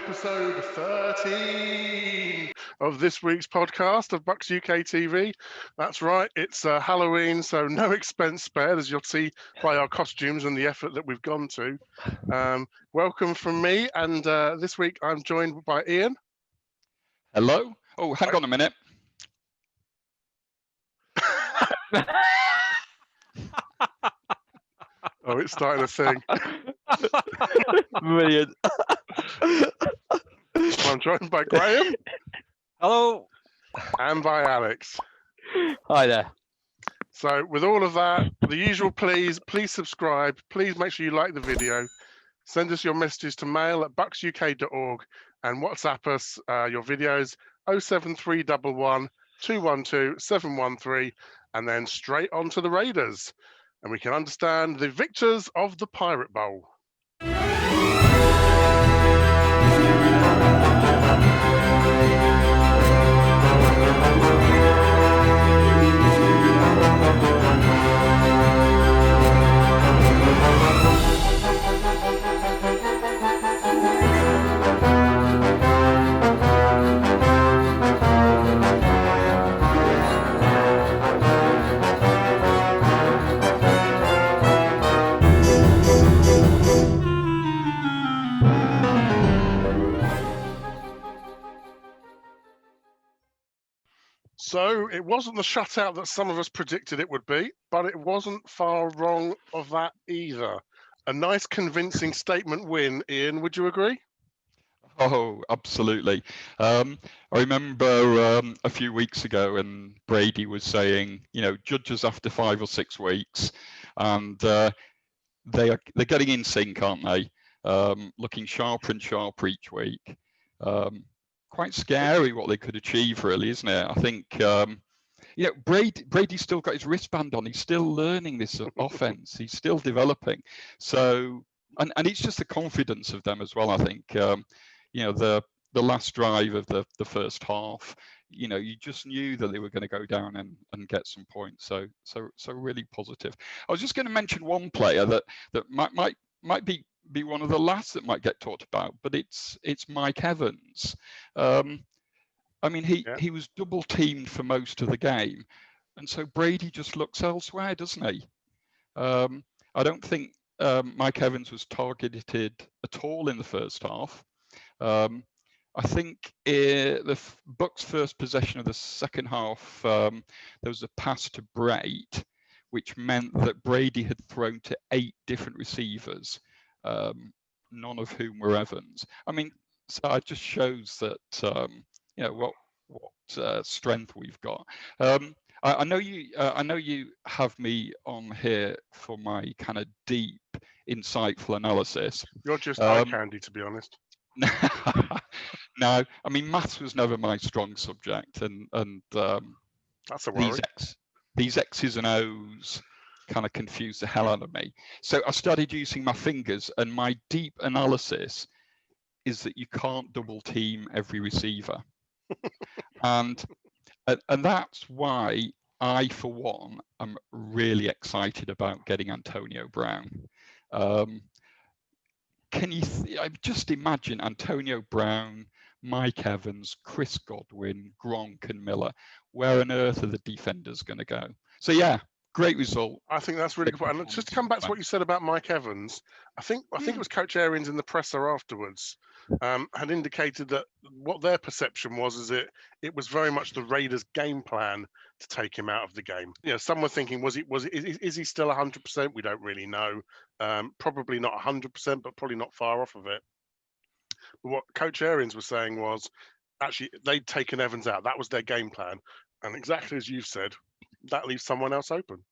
episode 13 of this week's podcast of Bucs UK TV. That's right, it's Halloween, so no expense spared, as you'll see by our costumes and the effort that we've gone to. Welcome from me, and this week I'm joined by Ian. Hello. Oh, hang on a minute. Oh, it's starting a thing. Brilliant. I'm joined by Graeme. Hello. And by Alex. Hi there. So with all of that, the usual please subscribe. Please make sure you like the video. Send us your messages to mail@bucsuk.org and WhatsApp us your videos 07311 212 713 and then straight on to the Raiders. And we can understand the victors of the Pirate Bowl. So it wasn't the shutout that some of us predicted it would be, but it wasn't far wrong of that either. A nice convincing statement win, Ian, would you agree? Oh, absolutely. I remember a few weeks ago when Brady was saying, judges after 5 or 6 weeks, and they're getting in sync, aren't they? Looking sharper and sharper each week. Quite scary what they could achieve, really, isn't it? I think, Brady's still got his wristband on. He's still learning this offense. He's still developing. So, and it's just the confidence of them as well, I think. The last drive of the first half, you just knew that they were going to go down and get some points. So really positive. I was just going to mention one player that might be one of the last that might get talked about, but it's Mike Evans. He was double teamed for most of the game, and so Brady just looks elsewhere, doesn't he? I don't think Mike Evans was targeted at all in the first half. I think the Bucs' first possession of the second half, there was a pass to Brate, which meant that Brady had thrown to 8 different receivers, none of whom were Evans. So it just shows that what strength we've got. I know you have me on here for my kind of deep, insightful analysis. You're just eye candy, to be honest. No, maths was never my strong subject, and that's a worry. These X's and O's kind of confused the hell out of me. So I started using my fingers, and my deep analysis is that you can't double team every receiver. and that's why I, for one, am really excited about getting Antonio Brown. Can you just imagine Antonio Brown, Mike Evans, Chris Godwin, Gronk and Miller? Where on earth are the defenders going to go? So yeah, great result. I think that's really good. And just to come back to what you said about Mike Evans, I think it was Coach Arians in the presser afterwards had indicated that what their perception was is it was very much the Raiders' game plan to take him out of the game. Some were thinking, is he still 100%? We don't really know. Probably not 100%, but probably not far off of it. But what Coach Arians was saying was actually they'd taken Evans out. That was their game plan. And exactly as you've said, that leaves someone else open.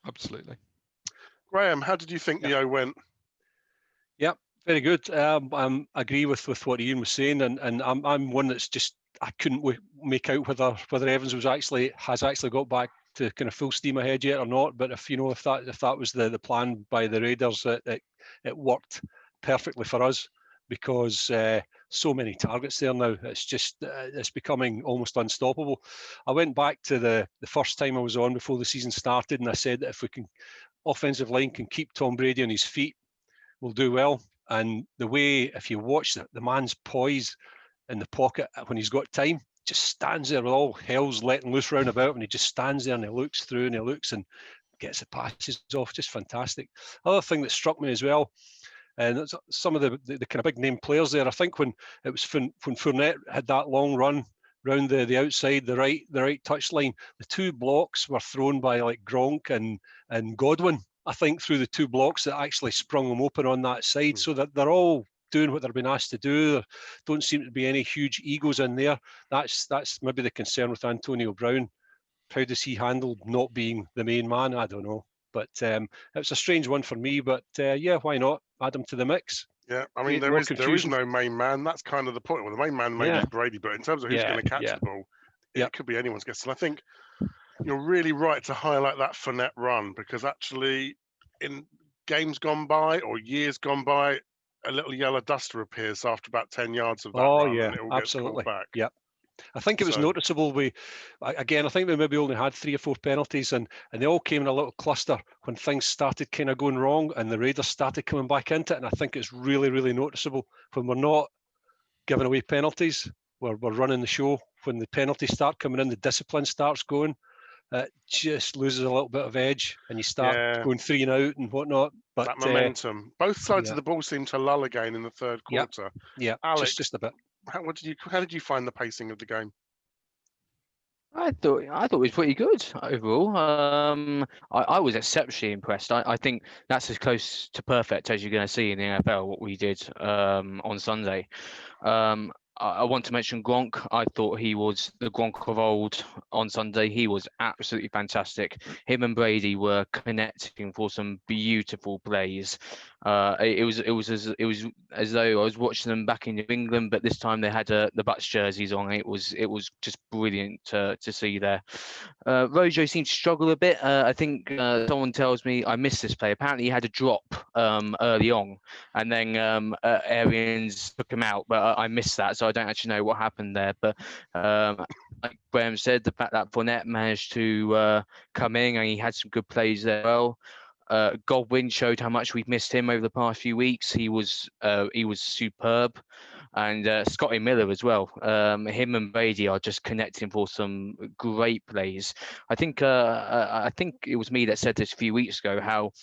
Absolutely. Graeme, how did you think Neo went? Yep, very good. I agree with what Ian was saying, and I'm one that's just I couldn't make out whether Evans has actually got back to kind of full steam ahead yet or not. But if that was the plan by the Raiders, it worked perfectly for us because so many targets there now. It's just it's becoming almost unstoppable. I went back to the first time I was on before the season started, and I said that if we can offensive line can keep Tom Brady on his feet, we'll do well. And the way, if you watch the man's poise in the pocket when he's got time, just stands there with all hell's letting loose round about, and he just stands there and he looks through and he looks and gets the passes off. Just fantastic. Other thing that struck me as well, and some of the kind of big name players there. I think when Fournette had that long run round the outside, the right touchline, the two blocks were thrown by like Gronk and Godwin. I think through the two blocks that actually sprung them open on that side, so that they're all doing what they're being asked to do. There don't seem to be any huge egos in there. That's maybe the concern with Antonio Brown. How does he handle not being the main man? I don't know. But it's a strange one for me. But yeah, why not add him to the mix? Yeah, I mean, there is no main man. That's kind of the point. Well, the main man may be Brady, but in terms of who's going to catch the ball, it could be anyone's guess. And I think you're really right to highlight that Fournette run, because actually in games gone by or years gone by, a little yellow duster appears after about 10 yards of that run, and it all gets called back. Yeah. I think it was noticeable. I think we maybe only had 3 or 4 penalties, and they all came in a little cluster when things started kind of going wrong and the Raiders started coming back into it. And I think it's really, really noticeable when we're not giving away penalties, we're running the show. When the penalties start coming in, the discipline starts going. It just loses a little bit of edge, and you start going 3 and out and whatnot. But that momentum, both sides of the ball seem to lull again in the third quarter. Yeah, Alex, just a bit. How did you find the pacing of the game? I thought it was pretty good overall. I was exceptionally impressed. I think that's as close to perfect as you're going to see in the NFL. What we did on Sunday. I want to mention Gronk. I thought he was the Gronk of old on Sunday. He was absolutely fantastic. Him and Brady were connecting for some beautiful plays. It was as though I was watching them back in New England, but this time they had the Bucs jerseys on. It was just brilliant to see there. Rojo seemed to struggle a bit. I think someone tells me I missed this play. Apparently he had a drop early on, and then Arians took him out, but I missed that, so I don't actually know what happened there. But like Graeme said, the fact that Fournette managed to come in and he had some good plays there as well. Godwin showed how much we've missed him over the past few weeks. He was superb, and Scotty Miller as well. Him and Brady are just connecting for some great plays. I think it was me that said this a few weeks ago, how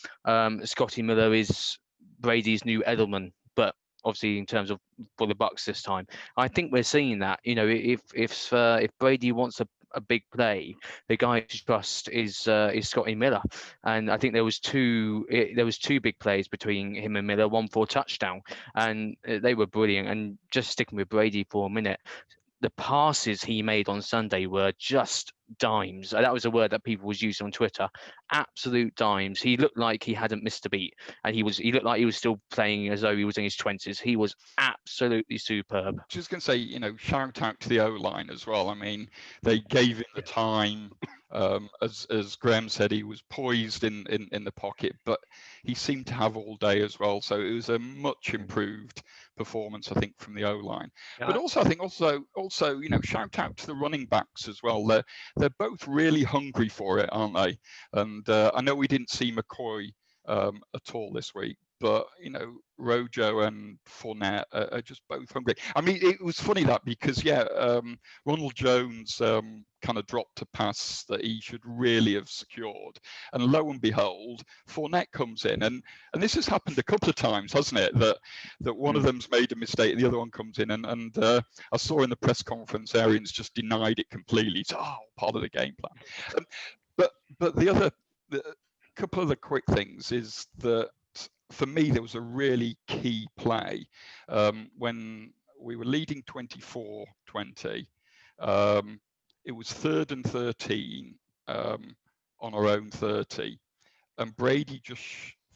Scotty Miller is Brady's new Edelman, but obviously in terms of for the Bucs this time. I think we're seeing that. You know, if Brady wants a big play, the guy to trust is Scotty Miller, and I think there was two big plays between him and Miller, one for a touchdown, and they were brilliant. And just sticking with Brady for a minute, the passes he made on Sunday were just dimes. That was a word that people was using on Twitter. Absolute dimes. He looked like he hadn't missed a beat, and he looked like he was still playing as though he was in his 20s. He was absolutely superb. Just going to say, you know, shout out to the O-line as well. I mean, they gave him the time. As Graeme said, he was poised in the pocket, but he seemed to have all day as well. So it was a much improved performance, I think, from the O-line. Yeah. But also, I think also, you know, shout out to the running backs as well. They're both really hungry for it, aren't they? And I know we didn't see McCoy at all this week, but, you know, Rojo and Fournette are just both hungry. I mean, it was funny that because, Ronald Jones kind of dropped a pass that he should really have secured. And lo and behold, Fournette comes in. And this has happened a couple of times, hasn't it? That one of them's made a mistake and the other one comes in. And I saw in the press conference, Arians just denied it completely. It's part of the game plan. But the couple of the quick things is that, for me, there was a really key play when we were leading 24-20. It was 3rd and 13 on our own 30. And Brady just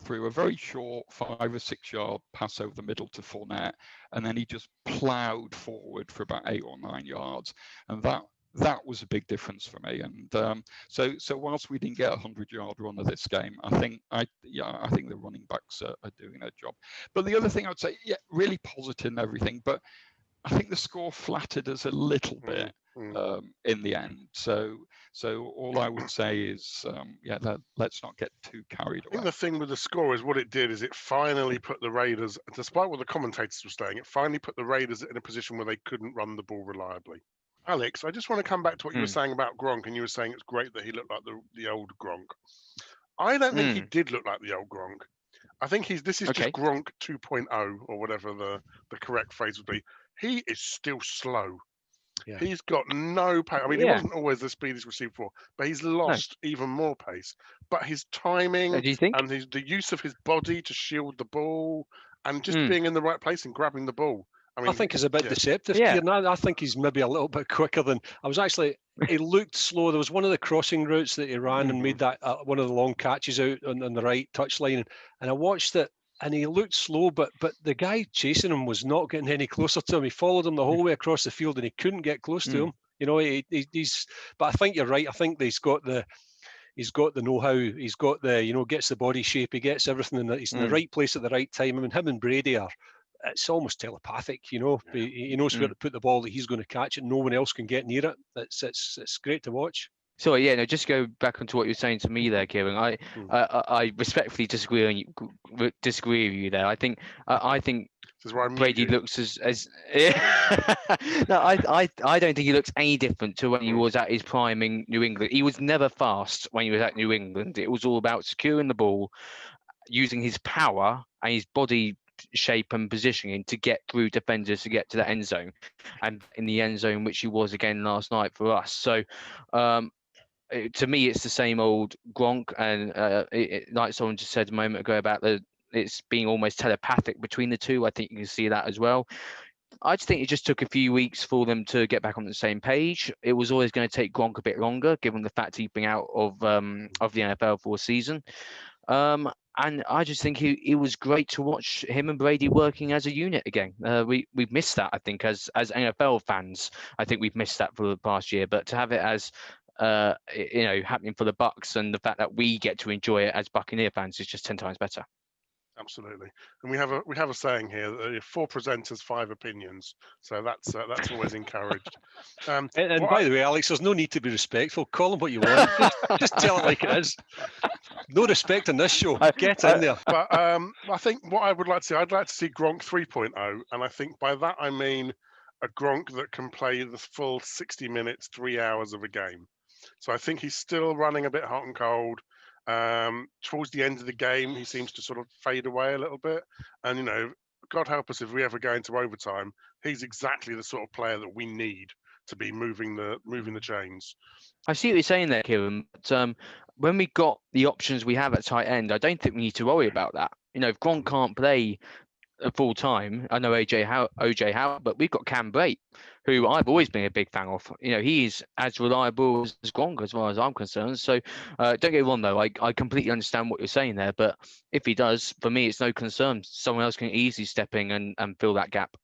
threw a very short 5 or 6 yard pass over the middle to Fournette. And then he just plowed forward for about 8 or 9 yards. And that was a big difference for me. And so whilst we didn't get a 100-yard run of this game, I think the running backs are doing their job. But the other thing I would say, really positive and everything, but I think the score flattered us a little bit in the end. So So all I would say is, yeah, let's not get too carried I think away. the thing with the score is what it did is it finally put the Raiders, despite what the commentators were saying, it finally put the Raiders in a position where they couldn't run the ball reliably. Alex, I just want to come back to what you were saying about Gronk, and you were saying it's great that he looked like the old Gronk. I don't think he did look like the old Gronk. I think this is just Gronk 2.0 or whatever the correct phrase would be. He is still slow. Yeah. He's got no pace. I mean, he wasn't always the speed he's received for, but he's lost even more pace. But his timing and the use of his body to shield the ball and just being in the right place and grabbing the ball. I think he's a bit deceptive, Kieron. I think he's maybe a little bit quicker than I was actually. He looked slow. There was one of the crossing routes that he ran and made that one of the long catches out on the right touchline, and I watched it. And he looked slow, but the guy chasing him was not getting any closer to him. He followed him the whole way across the field, and he couldn't get close to him. You know, he's. But I think you're right. I think that he's got the know-how. He's got the gets the body shape. He gets everything, he's in the right place at the right time. I mean, him and Brady are. It's almost telepathic, He knows where to put the ball that he's going to catch it. No one else can get near it. It's great to watch. So just go back onto what you were saying to me there, Kieron. I respectfully disagree with you there. I think Brady looks as no, I don't think he looks any different to when he was at his prime in New England. He was never fast when he was at New England. It was all about securing the ball, using his power and his body shape and positioning to get through defenders to get to the end zone, and in the end zone, which he was again last night for us. So to me, it's the same old Gronk, and like someone just said a moment ago about it's being almost telepathic between the two. I think you can see that as well. I just think it just took a few weeks for them to get back on the same page. It was always going to take Gronk a bit longer, given the fact he'd been out of the NFL for a season. And I just think it was great to watch him and Brady working as a unit again. We've missed that, I think, as NFL fans. I think we've missed that for the past year. But to have it as happening for the Bucs, and the fact that we get to enjoy it as Buccaneer fans is just 10 times better. Absolutely, and we have a saying here that 4 presenters, 5 opinions. So that's always encouraged. And by the way, Alex, there's no need to be respectful. Call them what you want. just tell it like it is. No respect in this show. Get in there. But I think what I would like to see, I'd like to see Gronk 3.0, and I think by that I mean a Gronk that can play the full 60 minutes, 3 hours of a game. So I think he's still running a bit hot and cold. Towards the end of the game, he seems to sort of fade away a little bit. And, God help us if we ever go into overtime, he's exactly the sort of player that we need to be moving the chains. I see what you're saying there, Kieron. But when we got the options we have at tight end, I don't think we need to worry about that. If Gronk can't play full time, I know OJ Howard, but we've got Cam Brate, who I've always been a big fan of. He's as reliable as Gronk as far as I'm concerned. So don't get me wrong, though. I completely understand what you're saying there, but if he does, for me, it's no concern. Someone else can easily step in and fill that gap.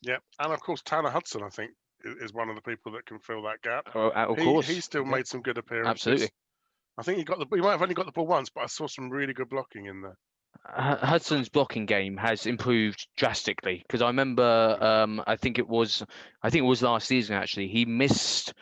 Yeah, and of course, Tanner Hudson, I think, is one of the people that can fill that gap. Of course, he still made some good appearances. Absolutely. I think he might have only got the ball once, but I saw some really good blocking in there. Hudson's blocking game has improved drastically, because I remember I think it was last season actually, he missed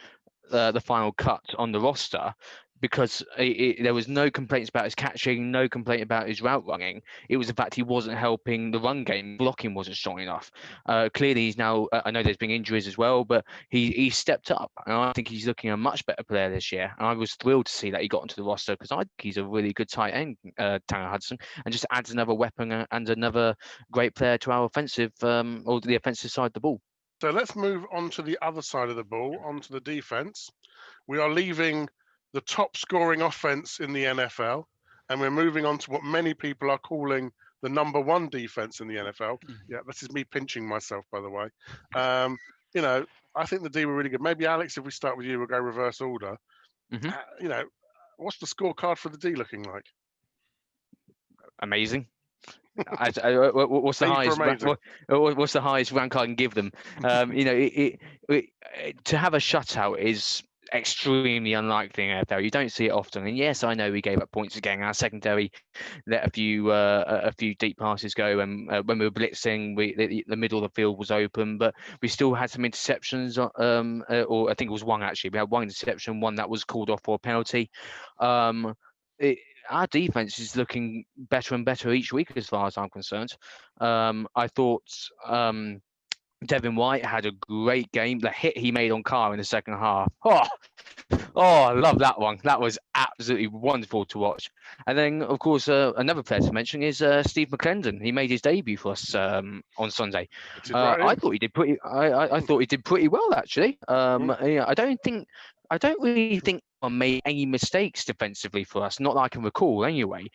the final cut on the roster because there was no complaints about his catching, no complaint about his route running. It was the fact he wasn't helping the run game. Blocking wasn't strong enough. Clearly, he's now, I know there's been injuries as well, but he stepped up. And I think he's looking a much better player this year. And I was thrilled to see that he got onto the roster, because I think he's a really good tight end, Tanner Hudson, and just adds another weapon and another great player to our offensive, or the offensive side of the ball. So let's move on to the other side of the ball, onto the defense. We are leaving the top scoring offense in the NFL, and we're moving on to what many people are calling the number 1 defense in the NFL. Yeah, this is me pinching myself, by the way. I think the D were really good. Maybe, Alex, if we start with you, we'll go reverse order. What's the scorecard for the D looking like? Amazing. What's the highest? What's the highest rank I can give them? To have a shutout is extremely unlikely in NFL. You don't see it often. And yes, I know we gave up points again. Our secondary let a few deep passes go, and when we were blitzing, the middle of the field was open, but we still had some interceptions. Or I think it was one actually. We had one interception, one that was called off for a penalty. Our defense is looking better and better each week, as far as I'm concerned. I thought Devin White had a great game. The hit he made on Carr in the second half. I love that one. That was absolutely wonderful to watch. And then, of course, another player to mention is Steve Mcclendon. He made his debut for us on Sunday. I thought he did pretty. I thought he did pretty well, actually. I don't really think I made any mistakes defensively for us. Not that I can recall, anyway.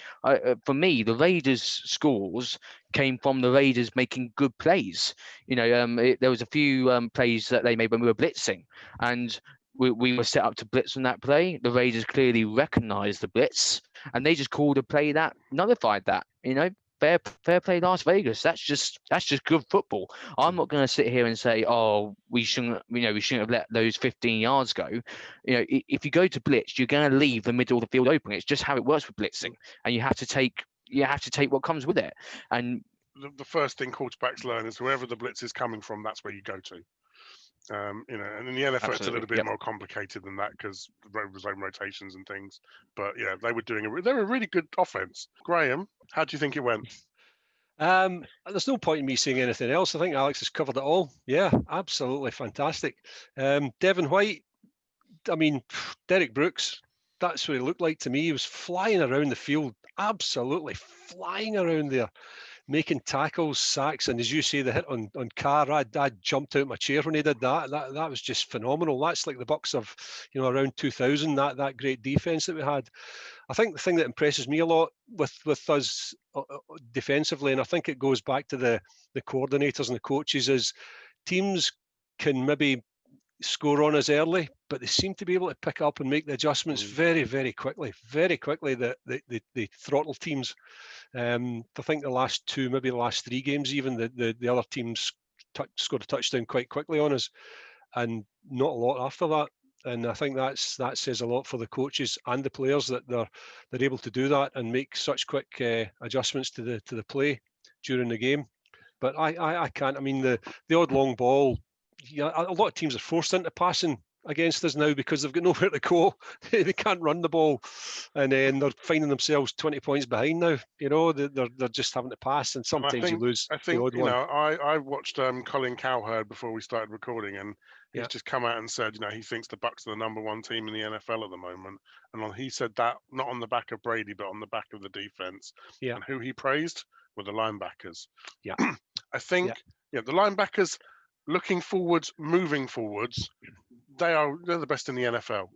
For me, the Raiders' scores came from the Raiders making good plays. There was a few plays that they made when we were blitzing, and we were set up to blitz on that play. The Raiders clearly recognised the blitz, and they just called a play that nullified that. Fair play, Las Vegas. That's just good football. I'm not going to sit here and say, we shouldn't have let those 15 yards go. If you go to blitz, you're going to leave the middle of the field open. It's just how it works with blitzing, and you have to take what comes with it. And the first thing quarterbacks learn is wherever the blitz is coming from, that's where you go to. And in the NFL, it's a little bit more complicated than that because the zone rotations and things. But yeah, they were a really good offense. Graeme, how do you think it went? There's no point in me saying anything else. I think Alex has covered it all. Yeah, absolutely fantastic. Devin White, I mean, Derek Brooks, that's what he looked like to me. He was flying around the field, absolutely flying around there, making tackles, sacks, and as you say, the hit on Carr, I jumped out my chair when he did that. That was just phenomenal. That's like the Bucs of around 2000. That great defense that we had. I think the thing that impresses me a lot with us defensively, and I think it goes back to the coordinators and the coaches, is teams can maybe score on us early, but they seem to be able to pick up and make the adjustments very, very quickly. Very quickly, they throttle teams. I think the last two, maybe the last three games, even the other teams scored a touchdown quite quickly on us, and not a lot after that. And I think that says a lot for the coaches and the players that they're able to do that and make such quick adjustments to the play during the game. But I can't. I mean, the odd long ball. A lot of teams are forced into passing against us now because they've got nowhere to go. They can't run the ball, and then they're finding themselves 20 points behind now. They're just having to pass, and sometimes you lose. I think the odd one. I watched Colin Cowherd before we started recording, and he's just come out and said, he thinks the Bucs are the #1 team in the NFL at the moment, and he said that not on the back of Brady, but on the back of the defense. Yeah. And who he praised were the linebackers. Yeah. I think the linebackers. Looking forwards, moving forwards, they're the best in the NFL,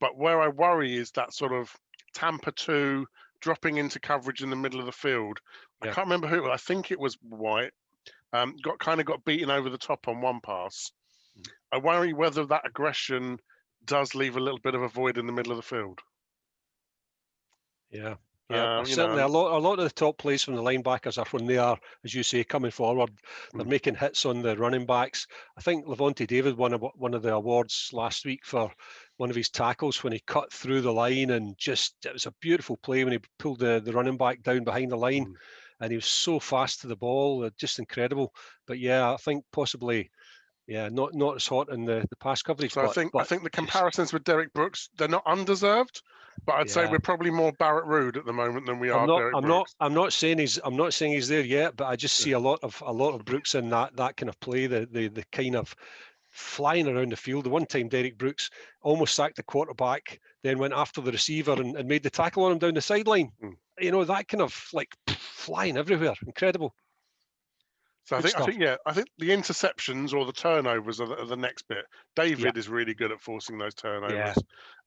But where I worry is that sort of Tampa 2 dropping into coverage in the middle of the field. Yeah. I can't remember who. I think it was White. Got beaten over the top on one pass. I worry whether that aggression does leave a little bit of a void in the middle of the field. Yeah. Yeah, certainly a lot of the top plays from the linebackers are when they are, as you say, coming forward. They're making hits on the running backs. I think Levante David won one of the awards last week for one of his tackles when he cut through the line, and it was a beautiful play when he pulled the running back down behind the line, and he was so fast to the ball, just incredible. But yeah, I think possibly. Yeah, not as hot in the pass coverage. So I think the comparisons with Derek Brooks, they're not undeserved, but I'd say we're probably more Barrett Ruud at the moment than we are Derek Brooks. I'm not saying he's there yet, but I just see a lot of Brooks in that kind of play, the kind of flying around the field. The one time Derek Brooks almost sacked the quarterback, then went after the receiver and made the tackle on him down the sideline. That kind of like flying everywhere. Incredible. So I think the interceptions or the turnovers are the next bit. David is really good at forcing those turnovers.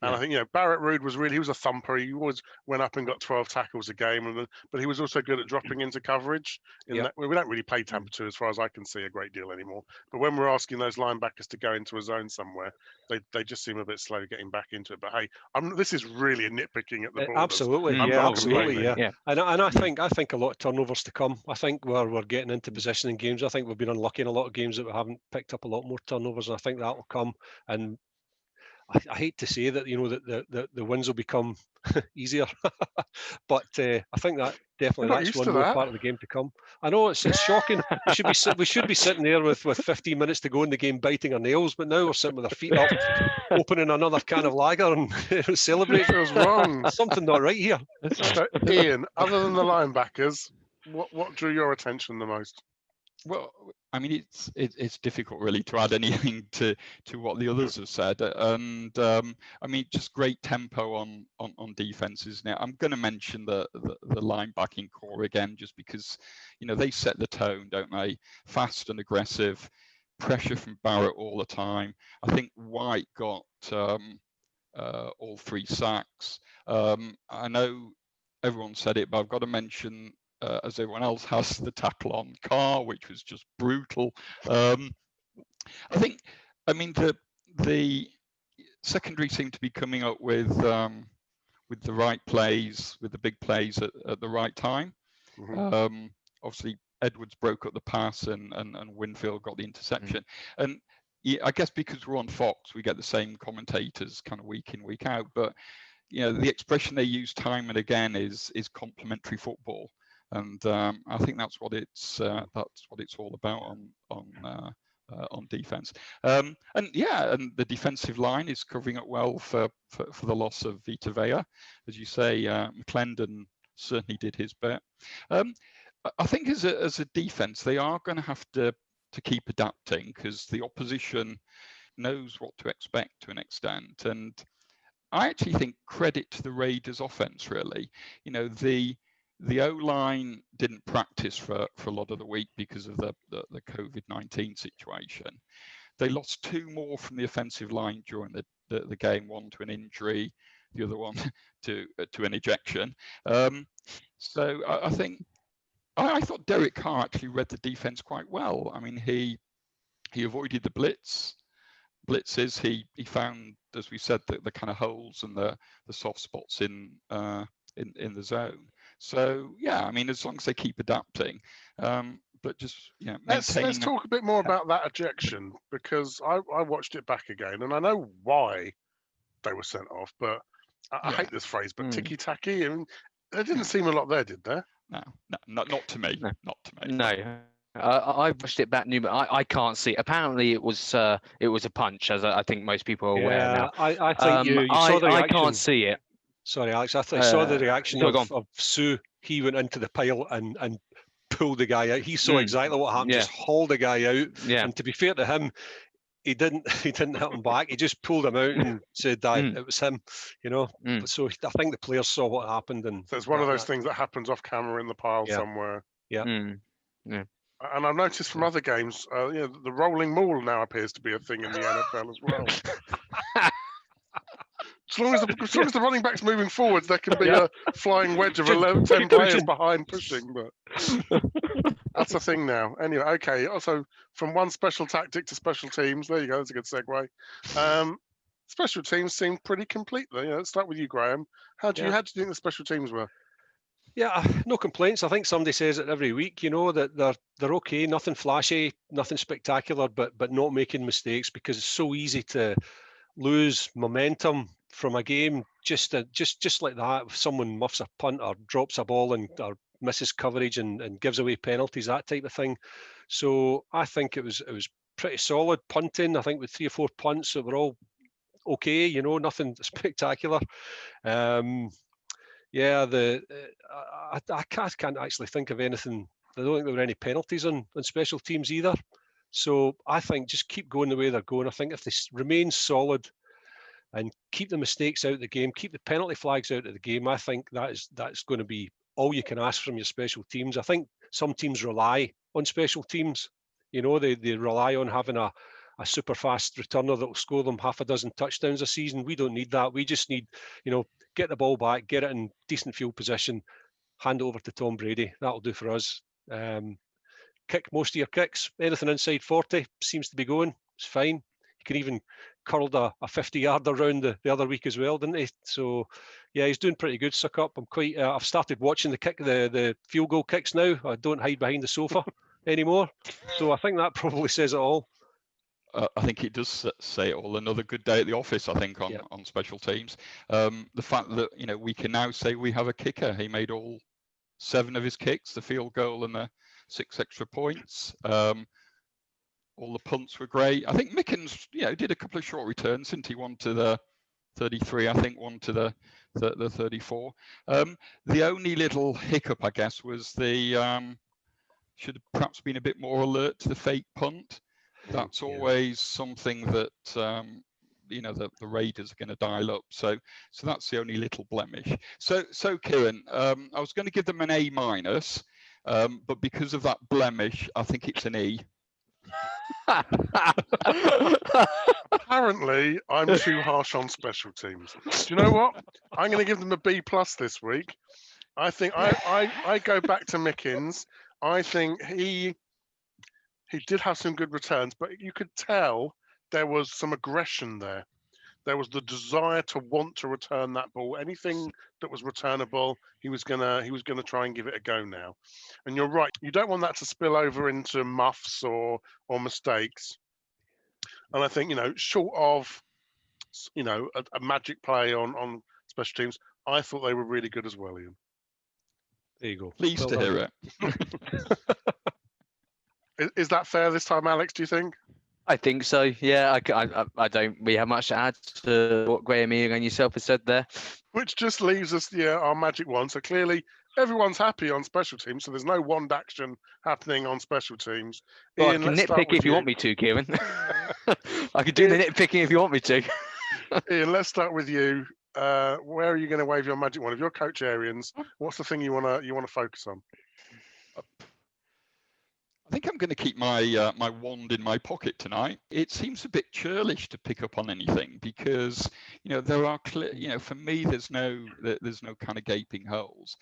And I think Barrett Ruud he was a thumper. He always went up and got 12 tackles a game, but he was also good at dropping into coverage. We don't really play Tampa 2 as far as I can see a great deal anymore. But when we're asking those linebackers to go into a zone somewhere, they just seem a bit slow getting back into it. But hey, this is really a nitpicking at the borders. Absolutely, absolutely. And I think a lot of turnovers to come. I think we're getting into position in games. I think we've been unlucky in a lot of games that we haven't picked up a lot more turnovers, and I think that will come. And I hate to say that, that the wins will become easier, but I think that definitely You're not that's used one to more that. part of the game to come. I know it's shocking. We should be sitting there with 15 minutes to go in the game, biting our nails, but now we're sitting with our feet up, opening another can of lager and celebrating. Feels wrong. Something not right here. So, Ian, other than the linebackers, what drew your attention the most? Well, I mean, it's difficult really to add anything to what the others have said, and I mean, just great tempo on defenses. Now, I'm going to mention the linebacking core again, just because they set the tone, don't they? Fast and aggressive, pressure from Barrett all the time. I think White got all 3 sacks. I know everyone said it, but I've got to mention, as everyone else has, the tackle on Carr, which was just brutal. I mean, the secondary seemed to be coming up with the right plays, with the big plays at the right time. Mm-hmm. Obviously, Edwards broke up the pass, and Winfield got the interception. Mm-hmm. And yeah, I guess because we're on Fox, we get the same commentators kind of week in, week out. But the expression they use time and again is complementary football. And I think that's what it's all about on defense. And the defensive line is covering it well for the loss of Vita Vea, as you say. Mcclendon certainly did his bit. I think as a defense, they are going to have to keep adapting, because the opposition knows what to expect to an extent. And I actually think credit to the Raiders' offense, really. The O-line didn't practice for a lot of the week because of the COVID-19 situation. They lost 2 more from the offensive line during the game, one to an injury, the other one to an ejection. So I think I thought Derek Carr actually read the defense quite well. I mean, he avoided the blitzes. He found, as we said, the kind of holes and the soft spots in the zone. So yeah, I mean, as long as they keep adapting, but just maintaining. Let's talk a bit more about that ejection, because I watched it back again, and I know why they were sent off, but I hate this phrase, but ticky-tacky, and there didn't seem a lot there, did there? No, not to me. No. Not to me. No. I watched it back new, but I can't see it. Apparently, it was a punch, as I think most people are aware now. I think you saw the reaction. I can't see it. Sorry, Alex. I saw the reaction of Sue. He went into the pile and pulled the guy out. He saw exactly what happened. Just hauled the guy out. Yeah. And to be fair to him, he didn't hit him back. He just pulled him out and said that it was him. So I think the players saw what happened, and so it's one of those things that happens off camera in the pile somewhere. Yeah. Yeah. And I've noticed from other games, the rolling maul now appears to be a thing in the NFL as well. As long as the running back's moving forwards, there can be a flying wedge of 10 players behind pushing. But that's a thing now. Anyway, okay. Also, from one special tactic to special teams, there you go. That's a good segue. Special teams seem pretty complete, though. Let's start with you, Graeme. How do you think the special teams were? Yeah, no complaints. I think somebody says it every week, that they're okay, nothing flashy, nothing spectacular, but not making mistakes, because it's so easy to lose momentum from a game just like that. If someone muffs a punt or drops a ball or misses coverage and gives away penalties, that type of thing. So I think it was pretty solid punting. I think with 3 or 4 punts that were all okay, nothing spectacular. I can't actually think of anything. I don't think there were any penalties on special teams either. So I think just keep going the way they're going. I think if they remain solid and keep the mistakes out of the game, keep the penalty flags out of the game, I think that's going to be all you can ask from your special teams. I think some teams rely on special teams. They rely on having a super fast returner that will score them 6 touchdowns a season. We don't need that. We just need, get the ball back, get it in decent field position, hand it over to Tom Brady. That'll do for us. Kick most of your kicks. Anything inside 40 seems to be going. It's fine. He can even curled a 50-yarder around the other week as well, didn't he? So, yeah, he's doing pretty good. Suck up. I've started watching the field goal kicks now. I don't hide behind the sofa anymore. So I think that probably says it all. I think it does say it all. Another good day at the office, I think, on special teams. The fact that we can now say we have a kicker. He made all 7 of his kicks, the field goal and the 6 extra points. All the punts were great. I think Mickens, did a couple of short returns, since he won to the 33, I think, one to the 34. The only little hiccup, I guess, was the should have perhaps been a bit more alert to the fake punt. That's always something that the Raiders are going to dial up. So that's the only little blemish. So Kieron, I was going to give them an A-, but because of that blemish, I think it's an E. Apparently, I'm too harsh on special teams. Do you know what? I'm going to give them a B+ this week. I think I go back to Mickens. I think he did have some good returns, but you could tell there was some aggression there. There was the desire to want to return that ball. Anything that was returnable, he was gonna try and give it a go now. And you're right, you don't want that to spill over into muffs or mistakes. And I think, short of a magic play on special teams, I thought they were really good as well, Ian. There you go. Pleased to hear it. Is that fair this time, Alex, do you think? I think so. Yeah, I don't really have much to add to what Graeme, Ian, and yourself have said there. Which just leaves us, our magic one. So clearly, everyone's happy on special teams. So there's no wand action happening on special teams. Well, Ian, I can nitpick if you want me to, Kieron. I can do the nitpicking if you want me to. Ian, let's start with you. Where are you going to wave your magic wand? If you're Coach Arians, what's the thing you want to focus on? I think I'm going to keep my my wand in my pocket tonight. It seems a bit churlish to pick up on anything because there are clear, for me there's no kind of gaping holes.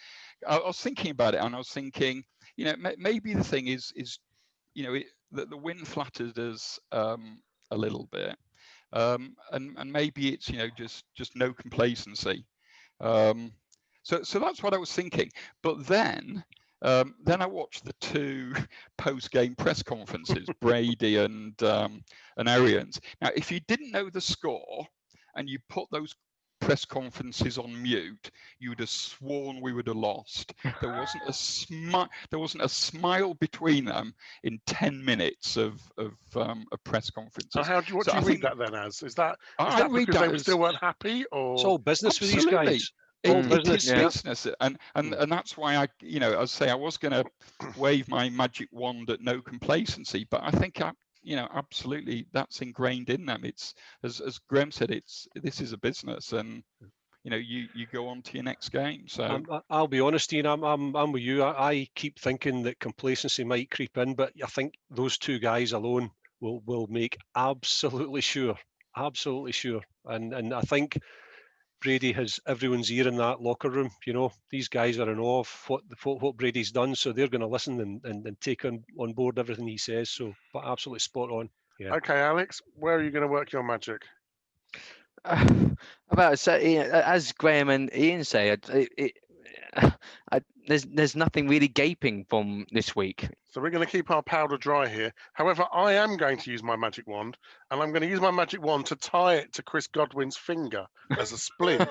I was thinking about it and I was thinking, maybe the thing is that the win flattered us a little bit, and maybe it's just no complacency. So that's what I was thinking. But then I watched the 2 post-game press conferences, Brady and Arians. Now, if you didn't know the score and you put those press conferences on mute, you would have sworn we would have lost. There wasn't a smile between them in 10 minutes of press conferences. So what do you read that then as? Is that because they still weren't happy, or it's all business Absolutely. With these guys? It is business, and that's why I was going to wave my magic wand at no complacency, but I think absolutely that's ingrained in them. It's as Graeme said, this is a business, and you go on to your next game. So I'll be honest, Ian, I'm with you. I keep thinking that complacency might creep in, but I think those 2 guys alone will make absolutely sure, and I think Brady has everyone's ear in that locker room. These guys are in awe of what Brady's done, so they're going to listen and take on board everything he says. So, but absolutely spot on. Yeah. Okay, Alex, where are you going to work your magic? About to say, as Graeme and Ian say, there's nothing really gaping from this week. So we're going to keep our powder dry here. However, I am going to use my magic wand, and I'm going to use my magic wand to tie it to Chris Godwin's finger as a splint,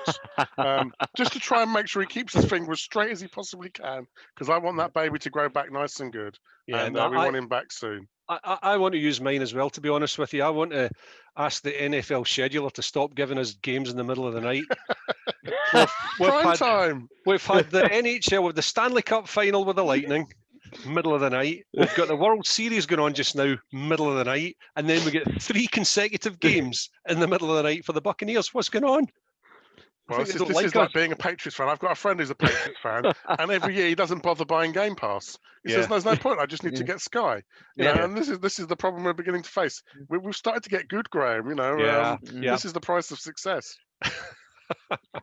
just to try and make sure he keeps his finger as straight as he possibly can, because I want that baby to grow back nice and good, and we want him back soon. I want to use mine as well, to be honest with you. I want to ask the NFL scheduler to stop giving us games in the middle of the night. Prime time. We've had the NHL with the Stanley Cup final with the Lightning, middle of the night. We've got the World Series going on just now, middle of the night. And then we get 3 consecutive games in the middle of the night for the Buccaneers. What's going on? Well, this is like being a Patriots fan. I've got a friend who's a Patriots fan, and every year he doesn't bother buying Game Pass. He says, "There's no point. I just need to get Sky." And this is the problem we're beginning to face. We've started to get good, Graeme. This is the price of success.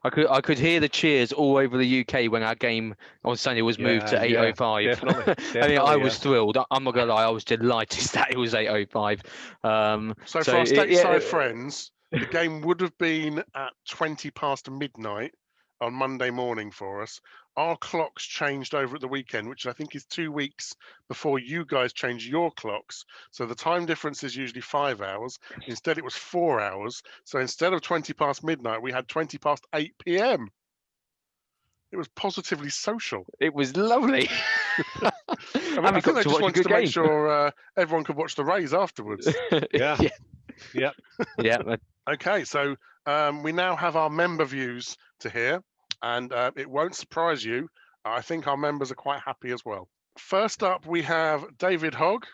I could hear the cheers all over the UK when our game on Sunday was moved to 8:05. Definitely, I mean, I was thrilled. I'm not gonna lie, I was delighted that it was 8:05. So for our stateside friends, the game would have been at 20 past midnight, on Monday morning for us. Our clocks changed over at the weekend, which I think is 2 weeks before you guys change your clocks. So the time difference is usually 5 hours. Instead, it was 4 hours. So instead of 20 past midnight, we had 20 past 8 p.m. It was positively social. It was lovely. I mean, I think they just wanted to make sure everyone could watch the Rays afterwards. Yeah. Yeah. Okay, so we now have our member views to hear, and it won't surprise you. I think our members are quite happy as well. First up, we have David Hogg.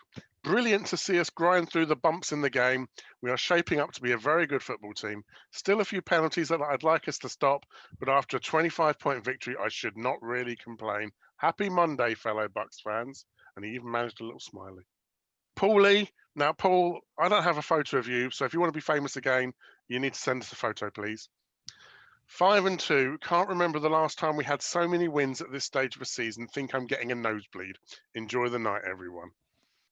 Brilliant to see us grind through the bumps in the game. We are shaping up to be a very good football team. Still a few penalties that I'd like us to stop, but after a 25-point victory, I should not really complain. Happy Monday, fellow Bucs fans. And he even managed a little smiley. Paulie. Now, Paul, I don't have a photo of you, so if you want to be famous again, you need to send us a photo, please. 5-2. Can't remember the last time we had so many wins at this stage of a season. Think I'm getting a nosebleed. Enjoy the night, everyone.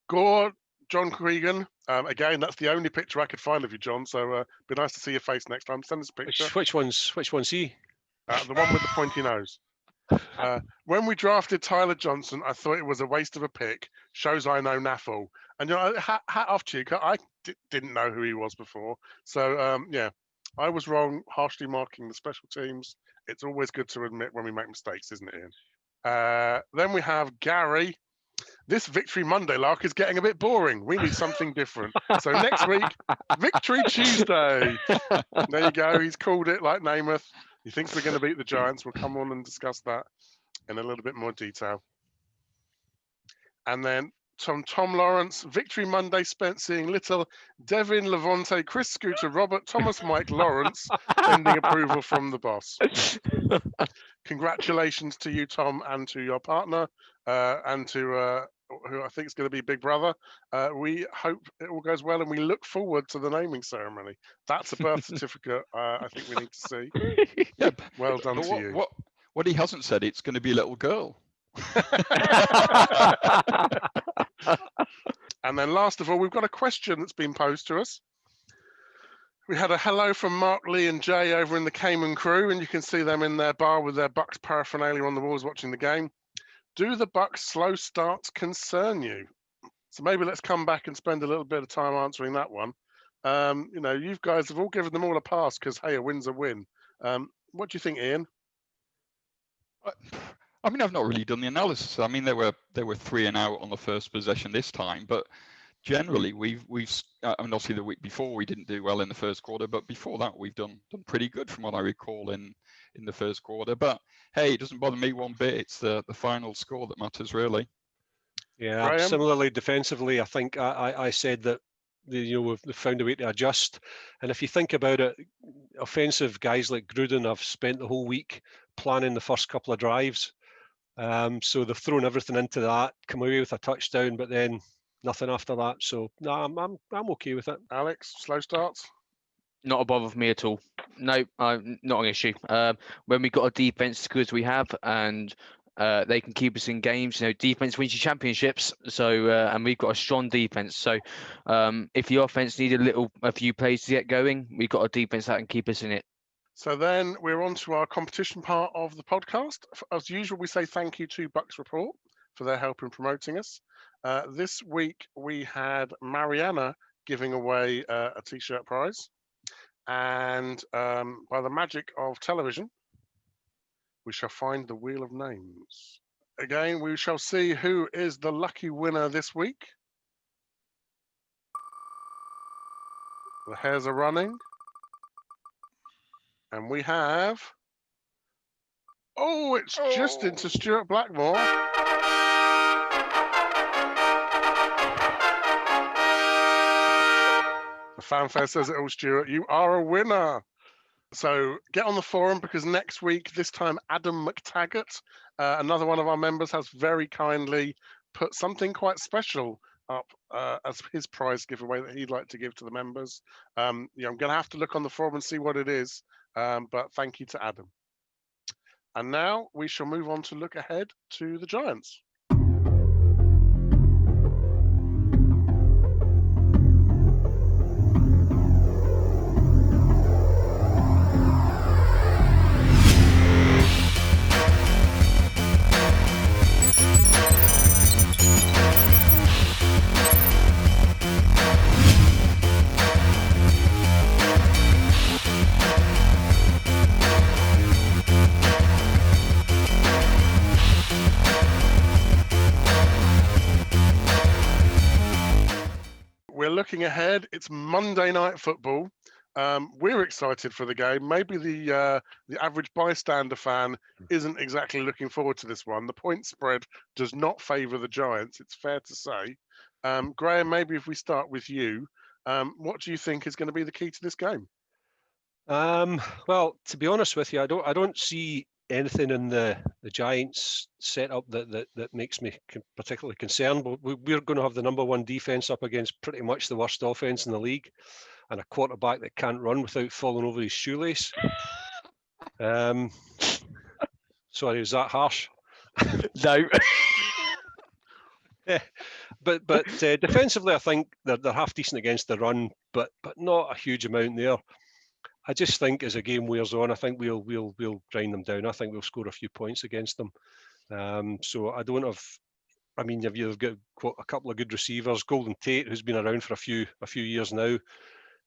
Gore, John Cregan. Again, that's the only picture I could find of you, John. So be nice to see your face next time. Send us a picture. Which one's he? The one with the pointy nose. When we drafted Tyler Johnson, I thought it was a waste of a pick. Shows I know naffle. And hat off to you. I didn't know who he was before. So yeah, I was wrong, harshly marking the special teams. It's always good to admit when we make mistakes, isn't it, Ian? Then we have Gary. This Victory Monday lark is getting a bit boring. We need something different. So next week, Victory Tuesday. There you go. He's called it like Namath. He thinks we're going to beat the Giants. We'll come on and discuss that in a little bit more detail. And then Tom Lawrence, Victory Monday spent seeing little Devin, Levante, Chris Scooter, Robert, Thomas, Mike Lawrence, pending approval from the boss. Congratulations to you, Tom, and to your partner, and to who I think is going to be Big Brother. We hope it all goes well, and we look forward to the naming ceremony. That's a birth certificate I think we need to see. Yeah, well done to you. What he hasn't said, it's going to be a little girl. And then last of all, we've got a question that's been posed to us. We had a hello from Mark, Lee and Jay over in the Cayman crew, and you can see them in their bar with their Bucs paraphernalia on the walls watching the game. Do the Bucs slow starts concern you? So maybe let's come back and spend a little bit of time answering that one. You guys have all given them all a pass because, hey, a win's a win. What do you think, Ian? I mean, I've not really done the analysis. I mean, they were 3 and out on the first possession this time, but generally we've I mean, obviously the week before we didn't do well in the first quarter, but before that we've done pretty good from what I recall in the first quarter. But hey, it doesn't bother me one bit. It's the final score that matters, really. Yeah, Graeme? Similarly defensively, I think I said that we've found a way to adjust. And if you think about it, offensive guys like Gruden have spent the whole week planning the first couple of drives. So they've thrown everything into that, come away with a touchdown, but then nothing after that. So no, I'm okay with it. Alex, slow starts? Not a bother for me at all. No, not an issue. When we got a defense as good as we have, and they can keep us in games. Defense wins you championships. So and we've got a strong defense. So if the offense needed a few plays to get going, we've got a defense that can keep us in it. So then we're on to our competition part of the podcast. As usual, we say thank you to Bucs Report for their help in promoting us. This week we had Mariana giving away a t-shirt prize. And by the magic of television, we shall find the Wheel of Names. Again, we shall see who is the lucky winner this week. The hairs are running. And we have... Oh, it's just into Stuart Blackmore. The fanfare says it all, Stuart. You are a winner. So get on the forum, because next week, this time, Adam McTaggart, another one of our members, has very kindly put something quite special up as his prize giveaway that he'd like to give to the members. I'm going to have to look on the forum and see what it is. But thank you to Adam. And now we shall move on to look ahead to the Giants. looking ahead, it's Monday Night Football. We're excited for the game. Maybe the average bystander fan isn't exactly looking forward to this one. The point spread does not favour the Giants, it's fair to say. Graeme, maybe if we start with you, what do you think is going to be the key to this game? Well, to be honest with you, I don't see anything in the Giants setup that makes me particularly concerned. But we're going to have the number one defense up against pretty much the worst offense in the league, and a quarterback that can't run without falling over his shoelace. Sorry, is that harsh? No. But defensively, I think they're half decent against the run, but not a huge amount there. I just think as the game wears on, I think we'll grind them down. I think we'll score a few points against them. So I don't have. I mean, you've got a couple of good receivers. Golden Tate, who's been around for a few years now,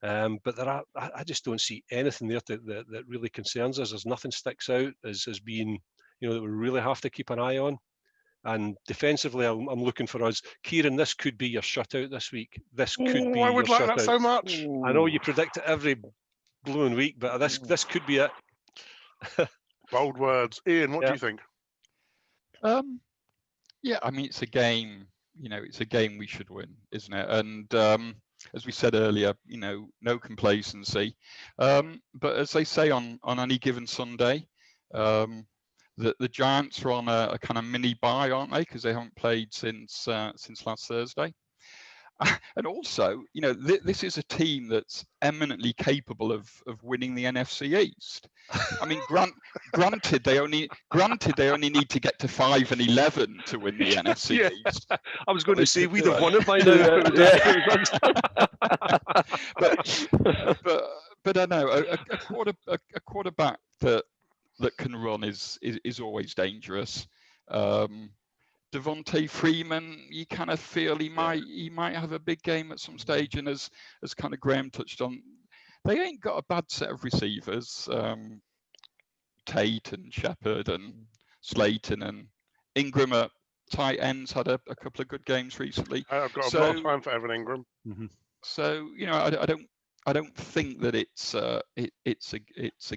but I just don't see anything there that really concerns us. There's nothing sticks out as being, that we really have to keep an eye on. And defensively, I'm looking for us. Kieron, this could be your shutout this week. This could be. I would your like shutout. that so much. I know you predict it every blooming week, but this could be it. Bold words. Ian, what do you think? Yeah, I mean, it's a game. It's a game we should win, isn't it? And as we said earlier, no complacency. But as they say on any given Sunday, the Giants are on a kind of mini bye, aren't they? Because they haven't played since last Thursday. And also, this is a team that's eminently capable of winning the NFC East. I mean, granted, they only need to get to 5-11 to win the NFC East. I was going to say we'd have won it by now. But I know a quarterback that can run is always dangerous. Devontae Freeman, you kind of feel he might have a big game at some stage, and as kind of Graeme touched on, they ain't got a bad set of receivers. Tate and Shepherd and Slayton and Ingram at tight ends had a couple of good games recently. I've got a lot of time for Evan Ingram. Mm-hmm. So I don't think that it's a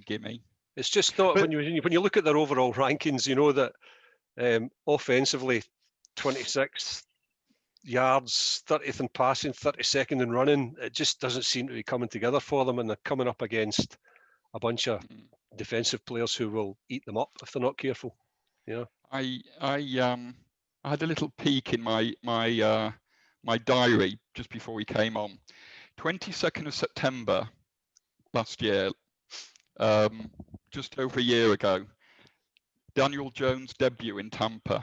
gimme. It's just not when you look at their overall rankings, that offensively, 26th yards, 30th in passing, 32nd in running. It just doesn't seem to be coming together for them, and they're coming up against a bunch of defensive players who will eat them up if they're not careful. I had a little peek in my diary just before we came on. 22nd of September last year, just over a year ago, Daniel Jones' debut in Tampa.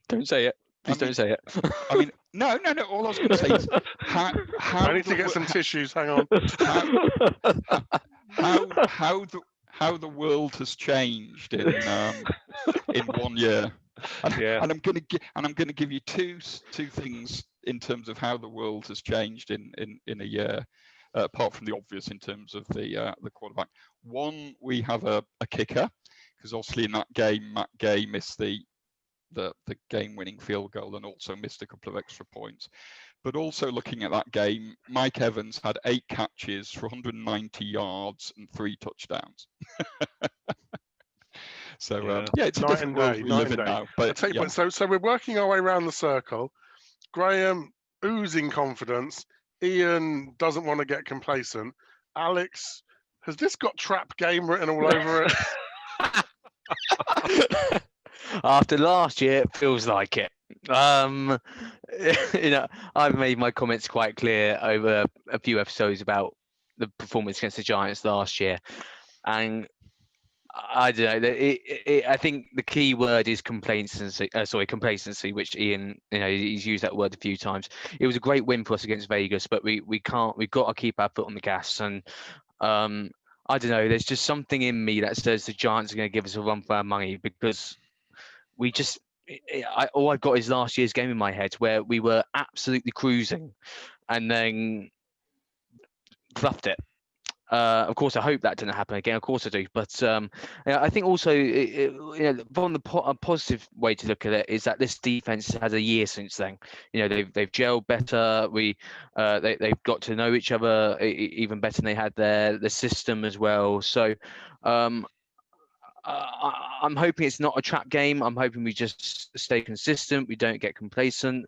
Don't say it. Please don't say it. I mean, no. All I was going to say is how I need to get some tissues. Hang on. How the world has changed in 1 year. And I'm going to give you two things in terms of how the world has changed in a year. Apart from the obvious in terms of the quarterback. One, we have a kicker, because obviously in that game, Matt Gay missed the game-winning field goal and also missed a couple of extra points. But also looking at that game, Mike Evans had 8 catches for 190 yards and 3 touchdowns. So it's a different world we live in now. But so we're working our way around the circle. Graeme oozing confidence. Ian doesn't want to get complacent. Alex, has this got trap game written all over it? After last year, it feels like it. I've made my comments quite clear over a few episodes about the performance against the Giants last year, and I don't know. I think the key word is complacency. Complacency, which Ian, he's used that word a few times. It was a great win for us against Vegas, but we've got to keep our foot on the gas. And I don't know. There's just something in me that says the Giants are going to give us a run for our money, because all I've got is last year's game in my head where we were absolutely cruising, and then fluffed it. Of course, I hope that doesn't happen again. Of course I do. But I think also, from a positive way to look at it is that this defense has a year since then. They've gelled better. They've got to know each other even better than they had the system as well. So I'm hoping it's not a trap game. I'm hoping we just stay consistent. We don't get complacent.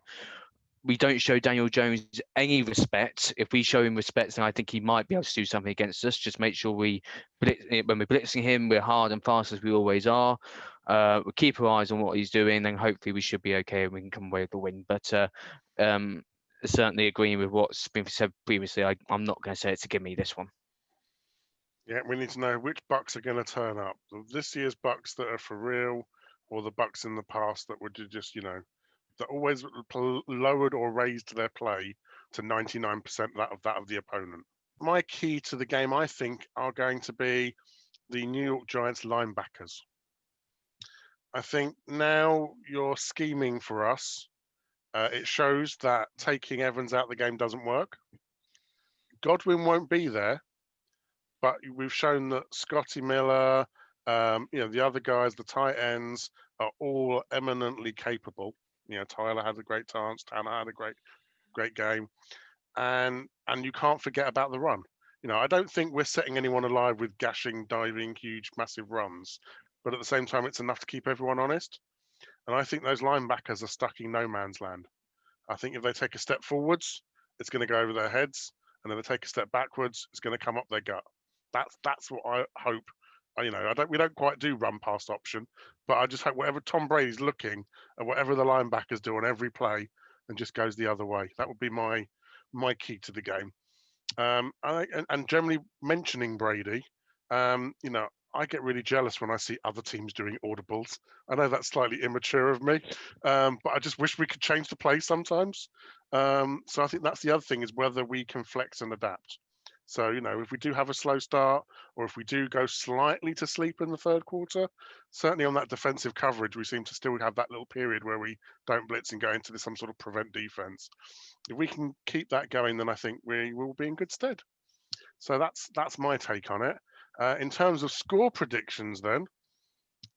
We don't show Daniel Jones any respect. If we show him respect, then I think he might be able to do something against us. Just make sure when we're blitzing him, we're hard and fast as we always are. We keep our eyes on what he's doing, then hopefully we should be okay and we can come away with the win. But certainly agreeing with what's been said previously, I'm not going to say it's a gimme, this one. Yeah, we need to know which Bucs are going to turn up. This year's Bucs that are for real, or the Bucs in the past that would just, that always lowered or raised their play to 99% of the opponent. My key to the game, I think, are going to be the New York Giants linebackers. I think now you're scheming for us. It shows that taking Evans out of the game doesn't work. Godwin won't be there, but we've shown that Scotty Miller, the other guys, the tight ends, are all eminently capable. Tyler had a great chance. Tanner had a great game, and you can't forget about the run. I don't think we're setting anyone alive with gashing, diving, huge, massive runs, but at the same time, it's enough to keep everyone honest. And I think those linebackers are stuck in no man's land. I think if they take a step forwards, it's going to go over their heads, and if they take a step backwards, it's going to come up their gut. That's what I hope. We don't quite do run past option, but I just hope whatever Tom Brady's looking at, whatever the linebackers do on every play, and just goes the other way. That would be my key to the game. And generally mentioning Brady, I get really jealous when I see other teams doing audibles. I know that's slightly immature of me, but I just wish we could change the play sometimes. So I think that's the other thing, is whether we can flex and adapt. So, if we do have a slow start, or if we do go slightly to sleep in the third quarter, certainly on that defensive coverage, we seem to still have that little period where we don't blitz and go into some sort of prevent defense. If we can keep that going, then I think we will be in good stead. So that's my take on it. In terms of score predictions then,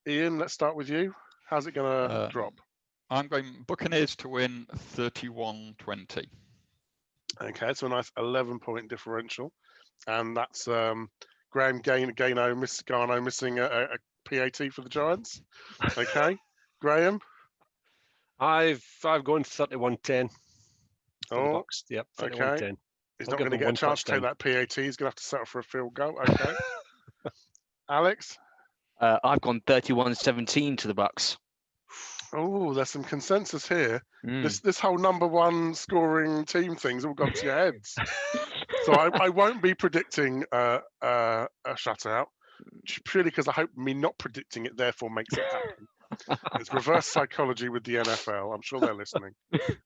Ian, let's start with you. How's it going to drop? I'm going Buccaneers to win 31-20. Okay, so a nice 11-point differential. And that's Graeme Garno missing a PAT for the Giants. Okay, Graeme? I've gone 31-10 for the Bucs. Yep, 31-10. Okay. He's not going to get a chance to take that PAT. He's going to have to settle for a field goal. Okay. Alex? I've gone 31-17 to the Bucs. Oh, there's some consensus here. This whole number one scoring team thing's all gone to your heads. So I won't be predicting a shutout, purely because I hope me not predicting it therefore makes it happen. It's reverse psychology with the NFL. I'm sure they're listening.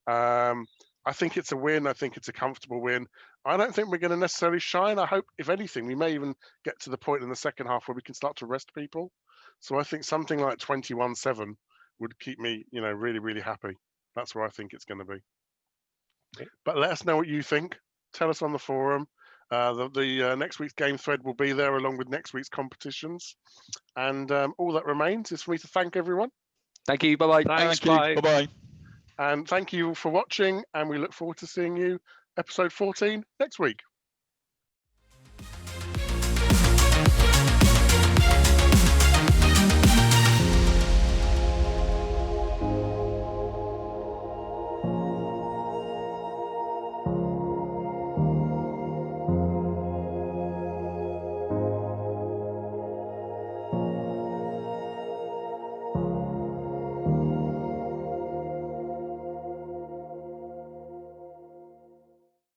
I think it's a win. I think it's a comfortable win. I don't think we're going to necessarily shine. I hope, if anything, we may even get to the point in the second half where we can start to rest people. So I think something like 21-7 would keep me, really, really happy. That's where I think it's going to be. But let us know what you think. Tell us on the forum. The next week's game thread will be there along with next week's competitions. And all that remains is for me to thank everyone. Thank you. Bye-bye. Thanks. Bye. Bye-bye. And thank you for watching. And we look forward to seeing you episode 14 next week.